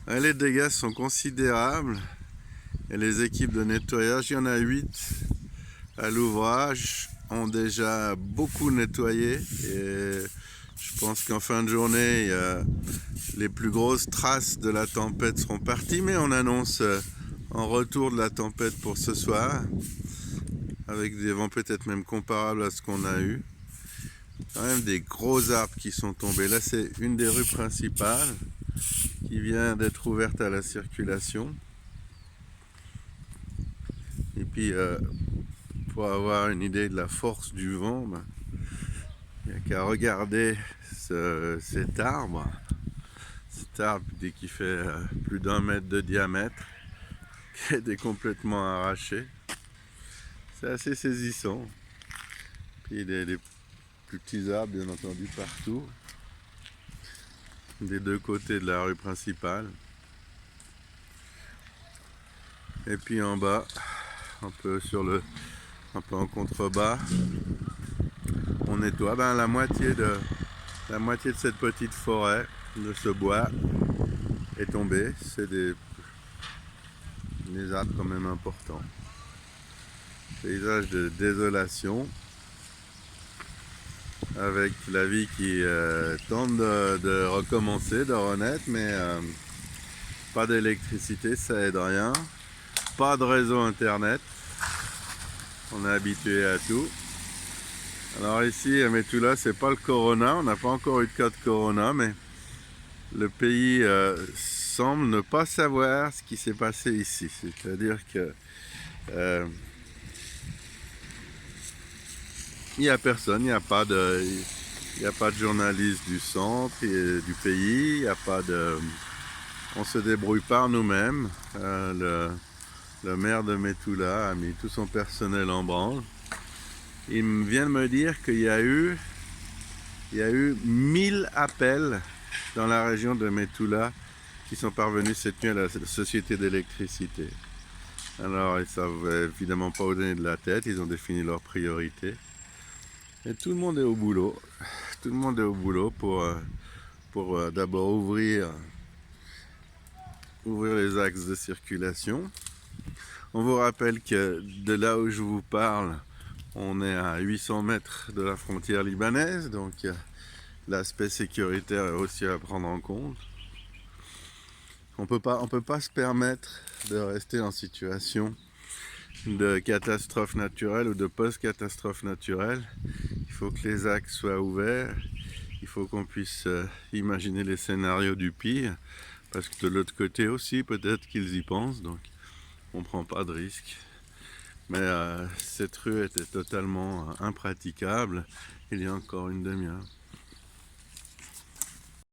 Les dégâts sont considérables et les équipes de nettoyage, il y en a 8 à l'ouvrage, ont déjà beaucoup nettoyé et je pense qu'en fin de journée, les plus grosses traces de la tempête seront parties, mais on annonce un retour de la tempête pour ce soir, avec des vents peut-être même comparables à ce qu'on a eu. Quand même des gros arbres qui sont tombés. Là, c'est une des rues principales qui vient d'être ouverte à la circulation. Et puis, pour avoir une idée de la force du vent, il n'y a qu'à regarder cet arbre. Cet arbre, dès qu'il fait plus d'1 mètre de diamètre, qui a été complètement arraché. C'est assez saisissant. Puis des plus petits arbres, bien entendu, partout, des deux côtés de la rue principale. Et puis en bas, un peu en contrebas, on nettoie la moitié de cette petite forêt, de ce bois est tombée. C'est des arbres quand même importants. Paysage de désolation, avec la vie qui tente de recommencer, de renaître, mais pas d'électricité, ça aide rien. Pas de réseau internet, on est habitué à tout. Alors ici à Metula, c'est pas le corona, on n'a pas encore eu de cas de corona, mais le pays semble ne pas savoir ce qui s'est passé ici. C'est-à-dire que il n'y a personne, il n'y a pas de journaliste du centre et du pays, il n'y a pas de... On se débrouille par nous-mêmes. Le maire de Metula a mis tout son personnel en branle. Il vient de me dire qu'il y a eu 1000 appels dans la région de Metula qui sont parvenus cette nuit à la société d'électricité. Alors, ils ne savent évidemment pas où donner de la tête, ils ont défini leurs priorités. Et tout le monde est au boulot. Tout le monde est au boulot pour d'abord ouvrir les axes de circulation. On vous rappelle que de là où je vous parle, on est à 800 mètres de la frontière libanaise, donc l'aspect sécuritaire est aussi à prendre en compte. On peut pas se permettre de rester en situation de catastrophe naturelle ou de post-catastrophe naturelle. Il faut que les axes soient ouverts, il faut qu'on puisse imaginer les scénarios du pire, parce que de l'autre côté aussi, peut-être qu'ils y pensent, donc on ne prend pas de risque. Mais cette rue était totalement impraticable il y a encore une demi-heure.